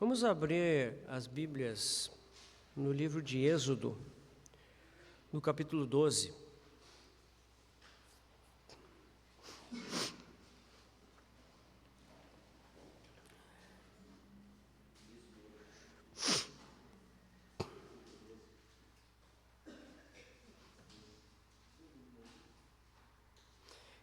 Vamos abrir as Bíblias no livro de Êxodo, no capítulo 12.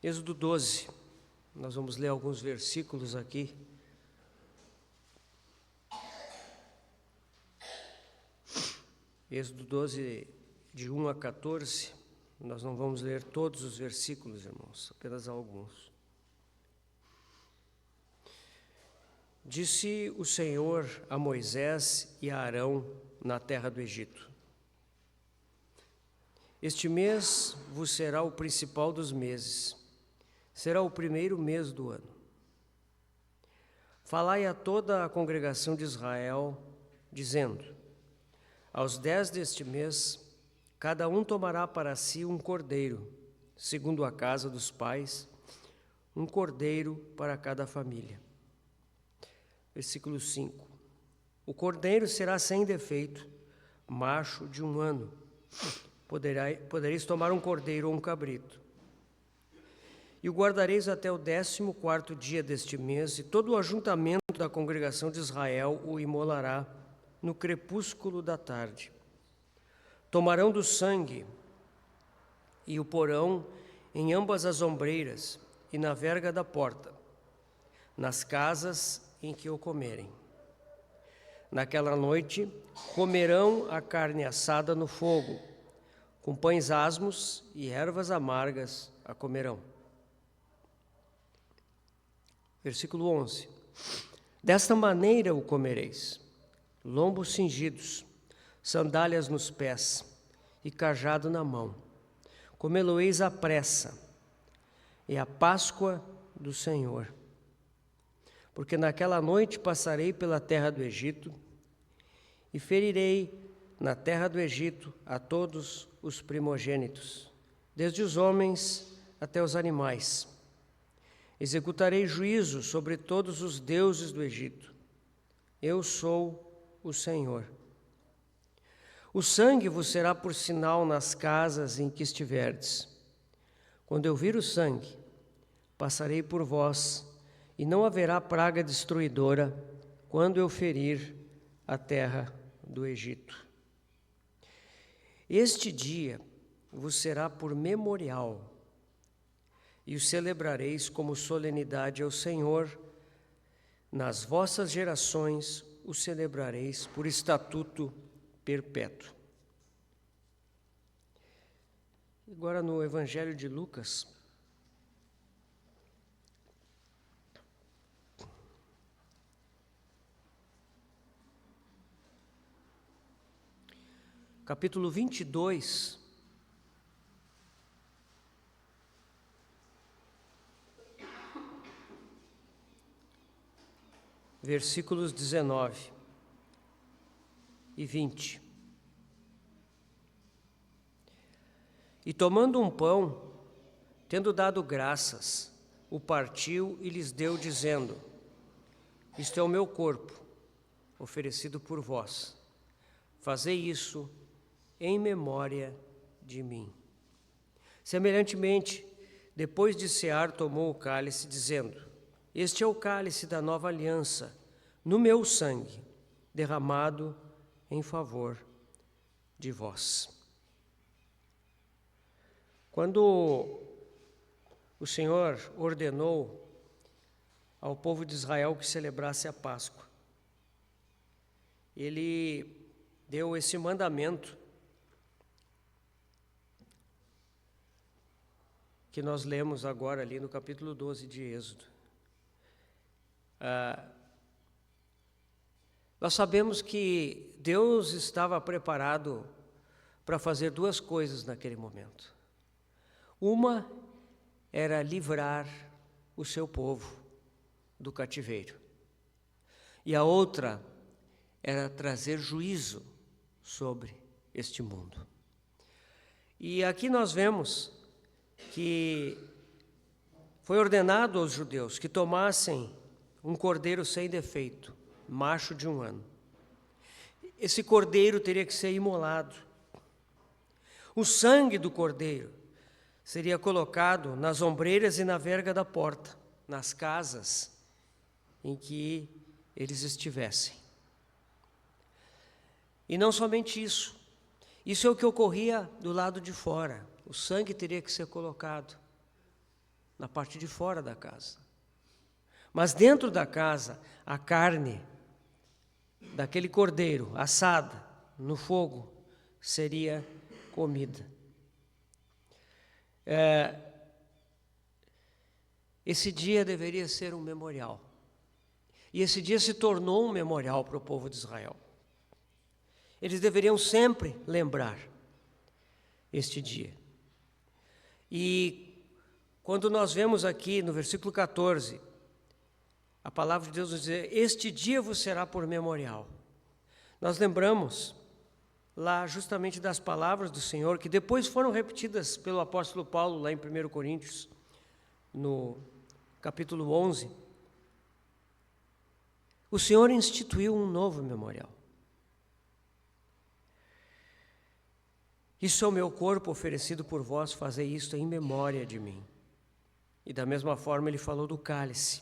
Êxodo 12, nós vamos ler alguns versículos aqui. Êxodo 12, de 1 a 14, nós não vamos ler todos os versículos, irmãos, apenas alguns. Disse o Senhor a Moisés e a Arão na terra do Egito: Este mês vos será o principal dos meses, será o primeiro mês do ano. Falai a toda a congregação de Israel, dizendo: Aos 10 deste mês, cada um tomará para si um cordeiro, segundo a casa dos pais, um cordeiro para cada família. Versículo 5. O cordeiro será sem defeito, macho de 1 ano. Podereis tomar um cordeiro ou um cabrito. E o guardareis até o 14º dia deste mês, e todo o ajuntamento da congregação de Israel o imolará no crepúsculo da tarde. Tomarão do sangue e o porão em ambas as ombreiras e na verga da porta, nas casas em que o comerem. Naquela noite comerão a carne assada no fogo, com pães asmos e ervas amargas a comerão. Versículo 11. Desta maneira o comereis: lombos cingidos, sandálias nos pés e cajado na mão. Comê-lo-eis à pressa, é a Páscoa do Senhor. Porque naquela noite passarei pela terra do Egito e ferirei na terra do Egito a todos os primogênitos, desde os homens até os animais. Executarei juízo sobre todos os deuses do Egito. Eu sou o Senhor. O sangue vos será por sinal nas casas em que estiverdes. Quando eu vir o sangue, passarei por vós, e não haverá praga destruidora quando eu ferir a terra do Egito. Este dia vos será por memorial, e o celebrareis como solenidade ao Senhor. Nas vossas gerações o celebrareis por estatuto perpétuo. Agora no Evangelho de Lucas, capítulo 22, versículos 19 e 20. E tomando um pão, tendo dado graças, o partiu e lhes deu, dizendo: Isto é o meu corpo, oferecido por vós. Fazei isso em memória de mim. Semelhantemente, depois de cear, tomou o cálice, dizendo: Este é o cálice da nova aliança, no meu sangue, derramado em favor de vós. Quando o Senhor ordenou ao povo de Israel que celebrasse a Páscoa, Ele deu esse mandamento que nós lemos agora ali no capítulo 12 de Êxodo. Nós sabemos que Deus estava preparado para fazer 2 coisas naquele momento. Uma era livrar o seu povo do cativeiro, e a outra era trazer juízo sobre este mundo. E aqui nós vemos que foi ordenado aos judeus que tomassem um cordeiro sem defeito, macho de 1 ano. Esse cordeiro teria que ser imolado. O sangue do cordeiro seria colocado nas ombreiras e na verga da porta, nas casas em que eles estivessem. E não somente isso. Isso é o que ocorria do lado de fora. O sangue teria que ser colocado na parte de fora da casa. Mas dentro da casa, a carne daquele cordeiro assada no fogo seria comida. Esse dia deveria ser um memorial. E esse dia se tornou um memorial para o povo de Israel. Eles deveriam sempre lembrar este dia. E quando nós vemos aqui no versículo 14, a palavra de Deus nos diz: este dia vos será por memorial. Nós lembramos lá justamente das palavras do Senhor, que depois foram repetidas pelo apóstolo Paulo lá em 1 Coríntios, no capítulo 11. O Senhor instituiu um novo memorial. Isso é o meu corpo oferecido por vós, fazei isto em memória de mim. E da mesma forma ele falou do cálice,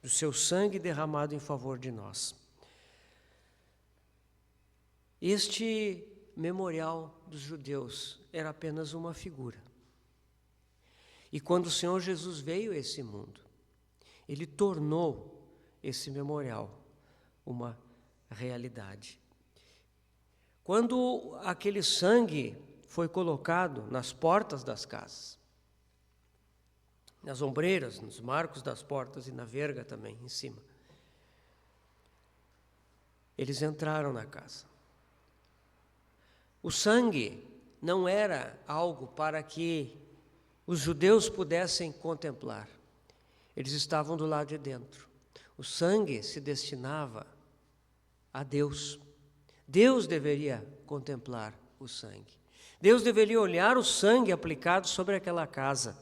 do seu sangue derramado em favor de nós. Este memorial dos judeus era apenas uma figura. E quando o Senhor Jesus veio a esse mundo, ele tornou esse memorial uma realidade. Quando aquele sangue foi colocado nas portas das casas, nas ombreiras, nos marcos das portas e na verga também, em cima, eles entraram na casa. O sangue não era algo para que os judeus pudessem contemplar. Eles estavam do lado de dentro. O sangue se destinava a Deus. Deus deveria contemplar o sangue. Deus deveria olhar o sangue aplicado sobre aquela casa.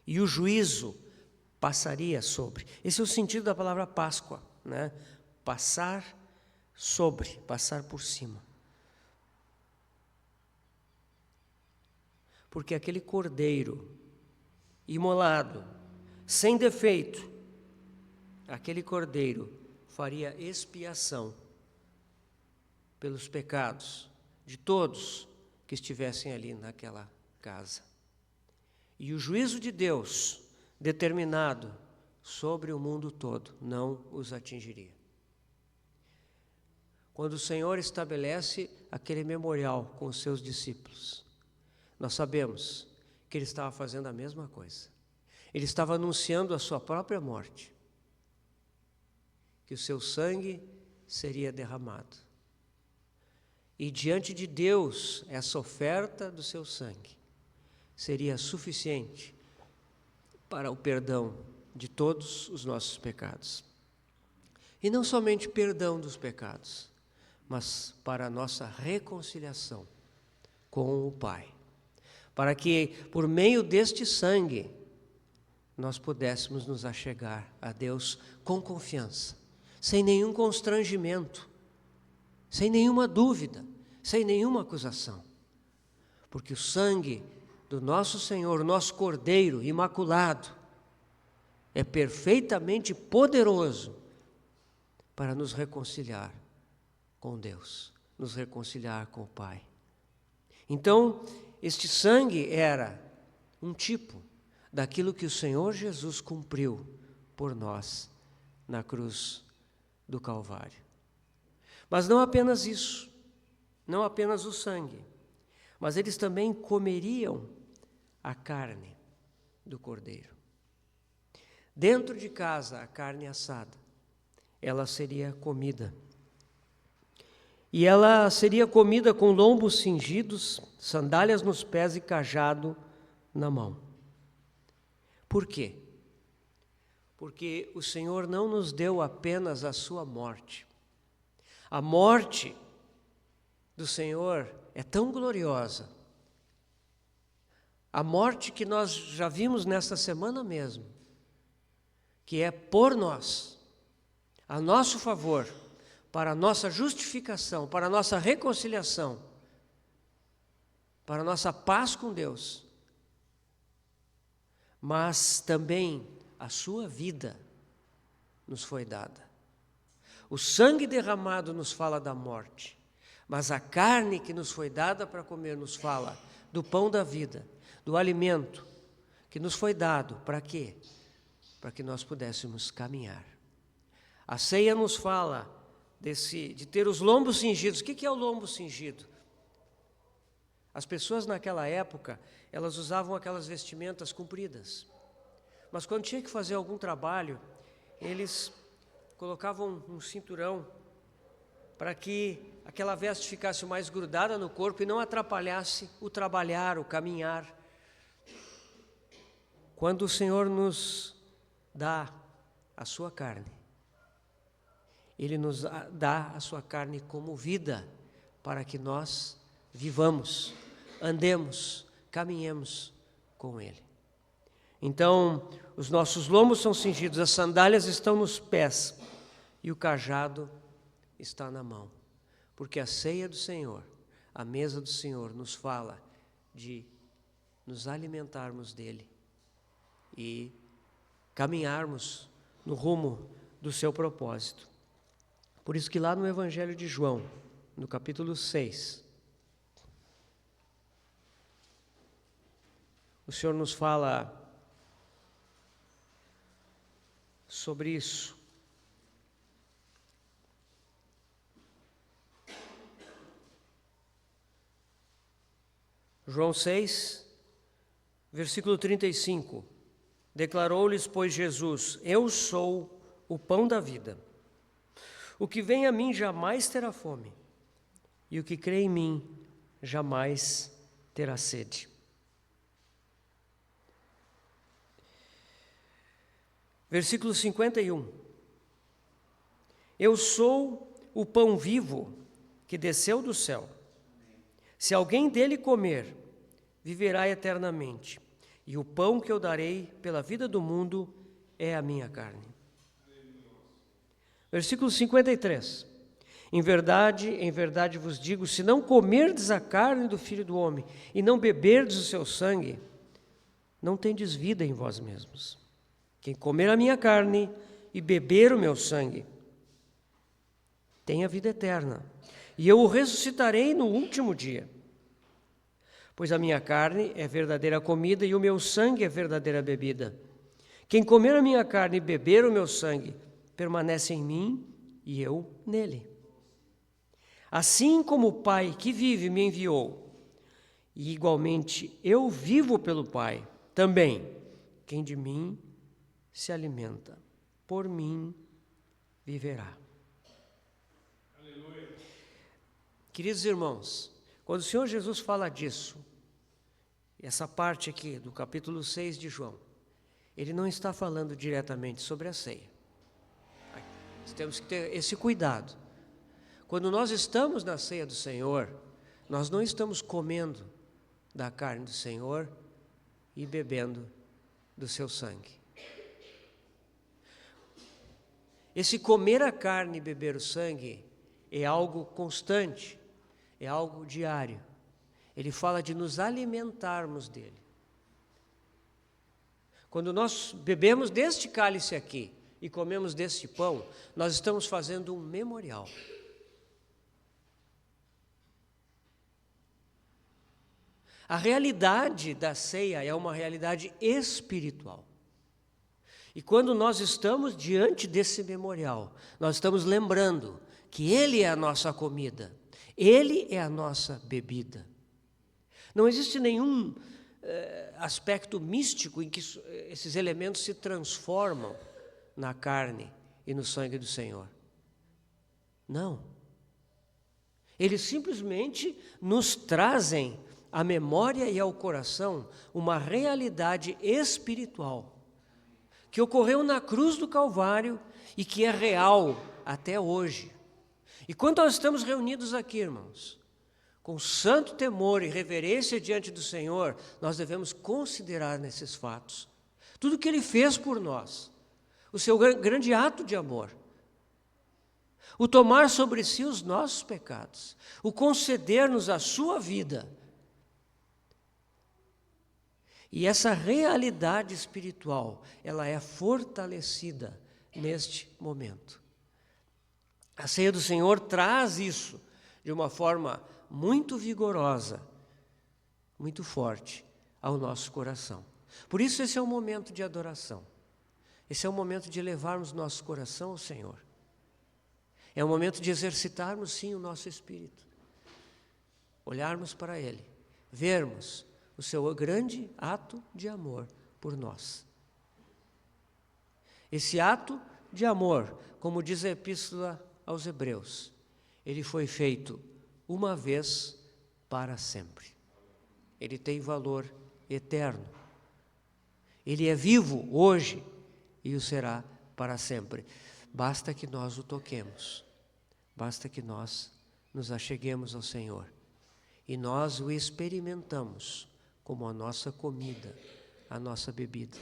E o juízo passaria sobre. Esse é o sentido da palavra Páscoa, né? Passar sobre, passar por cima. Porque aquele cordeiro imolado, sem defeito, aquele cordeiro faria expiação pelos pecados de todos que estivessem ali naquela casa. E o juízo de Deus, determinado sobre o mundo todo, não os atingiria. Quando o Senhor estabelece aquele memorial com os seus discípulos, nós sabemos que ele estava fazendo a mesma coisa. Ele estava anunciando a sua própria morte, que o seu sangue seria derramado. E diante de Deus, essa oferta do seu sangue seria suficiente para o perdão de todos os nossos pecados. E não somente perdão dos pecados, mas para a nossa reconciliação com o Pai. Para que, por meio deste sangue, nós pudéssemos nos achegar a Deus com confiança, sem nenhum constrangimento, sem nenhuma dúvida, sem nenhuma acusação. Porque o sangue do nosso Senhor, nosso Cordeiro imaculado, é perfeitamente poderoso para nos reconciliar com Deus, nos reconciliar com o Pai. Então, este sangue era um tipo daquilo que o Senhor Jesus cumpriu por nós na cruz do Calvário. Mas não apenas isso, não apenas o sangue, mas eles também comeriam a carne do cordeiro. Dentro de casa, a carne assada, ela seria comida. E ela seria comida com lombos cingidos, sandálias nos pés e cajado na mão. Por quê? Porque o Senhor não nos deu apenas a sua morte. A morte do Senhor é tão gloriosa. A morte que nós já vimos nesta semana mesmo, que é por nós. a nosso favor, para a nossa justificação, para a nossa reconciliação, para a nossa paz com Deus, mas também a sua vida nos foi dada. O sangue derramado nos fala da morte, mas a carne que nos foi dada para comer nos fala do pão da vida, do alimento que nos foi dado. Para quê? Para que nós pudéssemos caminhar. A ceia nos fala de ter os lombos cingidos. O que é o lombo cingido? As pessoas naquela época, elas usavam aquelas vestimentas compridas. Mas quando tinha que fazer algum trabalho, eles colocavam um cinturão para que aquela veste ficasse mais grudada no corpo e não atrapalhasse o trabalhar, o caminhar. Quando o Senhor nos dá a sua carne, Ele nos dá a sua carne como vida, para que nós vivamos, andemos, caminhemos com Ele. Então, os nossos lombos são cingidos, as sandálias estão nos pés e o cajado está na mão. Porque a ceia do Senhor, a mesa do Senhor, nos fala de nos alimentarmos dEle e caminharmos no rumo do seu propósito. Por isso que lá no Evangelho de João, no capítulo 6, o Senhor nos fala sobre isso. João 6, versículo 35. Declarou-lhes, pois, Jesus: Eu sou o pão da vida. O que vem a mim jamais terá fome, e o que crê em mim jamais terá sede. Versículo 51. Eu sou o pão vivo que desceu do céu. Se alguém dele comer, viverá eternamente. E o pão que eu darei pela vida do mundo é a minha carne. Versículo 53. Em verdade vos digo, se não comerdes a carne do Filho do Homem e não beberdes o seu sangue, não tendes vida em vós mesmos. Quem comer a minha carne e beber o meu sangue, tem a vida eterna, e eu o ressuscitarei no último dia. Pois a minha carne é verdadeira comida e o meu sangue é verdadeira bebida. Quem comer a minha carne e beber o meu sangue, permanece em mim e eu nele. Assim como o Pai que vive me enviou, e igualmente eu vivo pelo Pai, também quem de mim se alimenta, por mim viverá. Aleluia. Queridos irmãos, quando o Senhor Jesus fala disso, essa parte aqui do capítulo 6 de João, Ele não está falando diretamente sobre a ceia. Nós temos que ter esse cuidado. Quando nós estamos na ceia do Senhor, nós não estamos comendo da carne do Senhor e bebendo do seu sangue. Esse comer a carne e beber o sangue é algo constante, é algo diário. Ele fala de nos alimentarmos dele. Quando nós bebemos deste cálice aqui e comemos deste pão, nós estamos fazendo um memorial. A realidade da ceia é uma realidade espiritual. E quando nós estamos diante desse memorial, nós estamos lembrando que Ele é a nossa comida, Ele é a nossa bebida. Não existe nenhum aspecto místico em que esses elementos se transformam na carne e no sangue do Senhor. Não. Eles simplesmente nos trazem à memória e ao coração uma realidade espiritual que ocorreu na cruz do Calvário e que é real até hoje. E quando nós estamos reunidos aqui, irmãos, com santo temor e reverência diante do Senhor, nós devemos considerar nesses fatos tudo que Ele fez por nós, o seu grande ato de amor, o tomar sobre si os nossos pecados, o conceder-nos a sua vida. E essa realidade espiritual, ela é fortalecida neste momento. A ceia do Senhor traz isso de uma forma muito vigorosa, muito forte ao nosso coração. Por isso esse é um momento de adoração. Esse é um momento de levarmos nosso coração ao Senhor. É um momento de exercitarmos sim o nosso espírito. Olharmos para Ele, vermos o seu grande ato de amor por nós. Esse ato de amor, como diz a Epístola aos Hebreus, ele foi feito uma vez para sempre. Ele tem valor eterno. Ele é vivo hoje e o será para sempre. Basta que nós o toquemos. Basta que nós nos acheguemos ao Senhor. E nós o experimentamos como a nossa comida, a nossa bebida.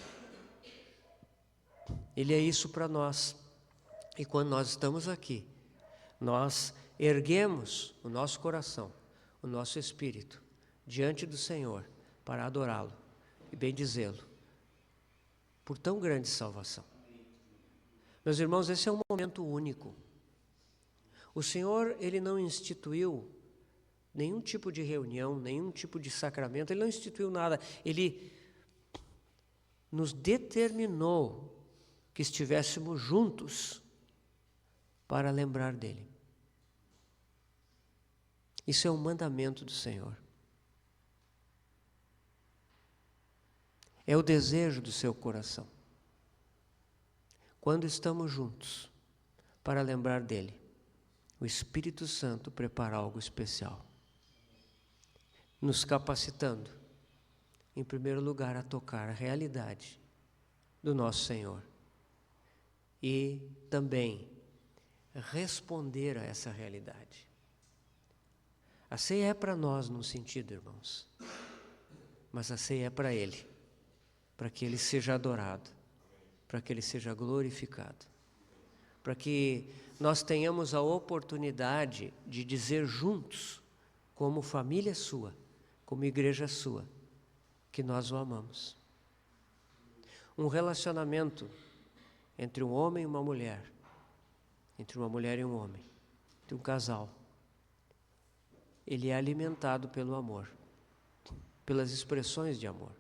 Ele é isso para nós. E quando nós estamos aqui, nós erguemos o nosso coração, o nosso espírito, diante do Senhor, para adorá-lo e bendizê-lo por tão grande salvação. Meus irmãos, esse é um momento único. O Senhor, Ele não instituiu nenhum tipo de reunião, nenhum tipo de sacramento, Ele não instituiu nada. Ele nos determinou que estivéssemos juntos para lembrar dEle. Isso é um mandamento do Senhor. É o desejo do seu coração. Quando estamos juntos para lembrar dEle, o Espírito Santo prepara algo especial, nos capacitando, em primeiro lugar, a tocar a realidade do nosso Senhor e também responder a essa realidade. A ceia é para nós num sentido, irmãos, mas a ceia é para Ele, para que Ele seja adorado, para que Ele seja glorificado, para que nós tenhamos a oportunidade de dizer juntos, como família sua, como igreja sua, que nós o amamos. Um relacionamento entre um homem e uma mulher, entre uma mulher e um homem, entre um casal, ele é alimentado pelo amor, pelas expressões de amor.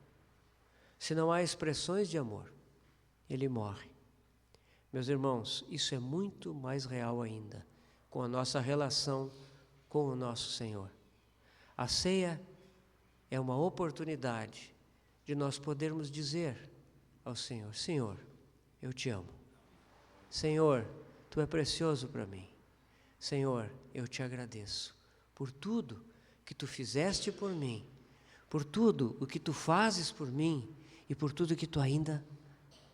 Se não há expressões de amor, ele morre. Meus irmãos, isso é muito mais real ainda com a nossa relação com o nosso Senhor. A ceia é uma oportunidade de nós podermos dizer ao Senhor: Senhor, eu te amo. Senhor, Tu é precioso para mim. Senhor, eu te agradeço por tudo que Tu fizeste por mim, por tudo o que Tu fazes por mim e por tudo que Tu ainda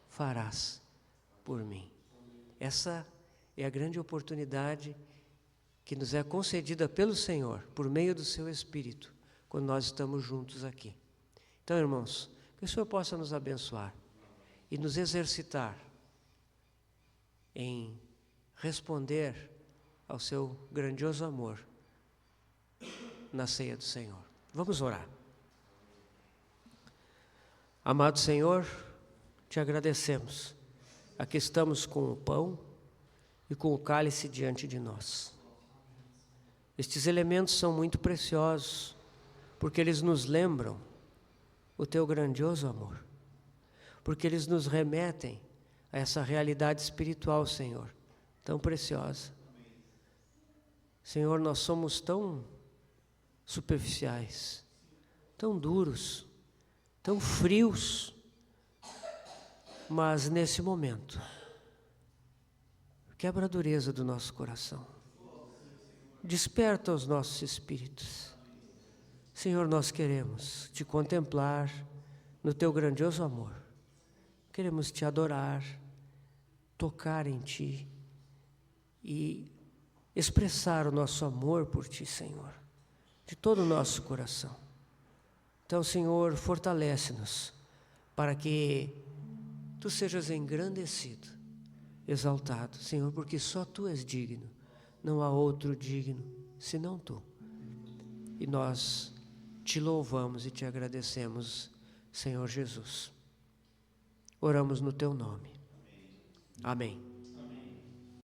farás por mim. Essa é a grande oportunidade que nos é concedida pelo Senhor, por meio do Seu Espírito, quando nós estamos juntos aqui. Então, irmãos, que o Senhor possa nos abençoar e nos exercitar em responder ao Seu grandioso amor na ceia do Senhor. Vamos orar. Amado Senhor, Te agradecemos. Aqui estamos com o pão e com o cálice diante de nós. Estes elementos são muito preciosos, porque eles nos lembram o Teu grandioso amor, porque eles nos remetem a essa realidade espiritual, Senhor, tão preciosa. Senhor, nós somos tão superficiais, tão duros, tão frios, mas nesse momento, quebra a dureza do nosso coração, desperta os nossos espíritos. Senhor, nós queremos Te contemplar no Teu grandioso amor, queremos Te adorar, tocar em Ti e expressar o nosso amor por Ti, Senhor, de todo o nosso coração. Então, Senhor, fortalece-nos para que Tu sejas engrandecido, exaltado, Senhor, porque só Tu és digno não há outro digno senão tu. E nós te louvamos e te agradecemos, Senhor Jesus. Oramos no teu nome. Amém.